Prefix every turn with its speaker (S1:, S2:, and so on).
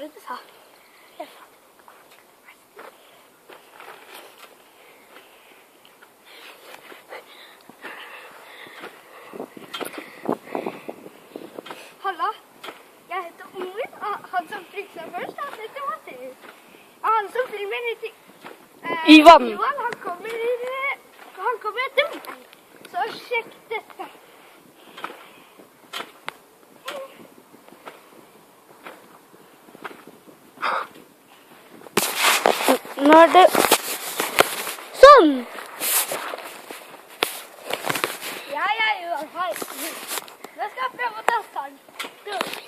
S1: det du sa? Halla, jeg heter Omri, og han som frykter først, han heter Mathieu. Og han som filmer litt
S2: Ivan,
S1: han kommer etter meg. Så sjekk dette.
S2: nå er det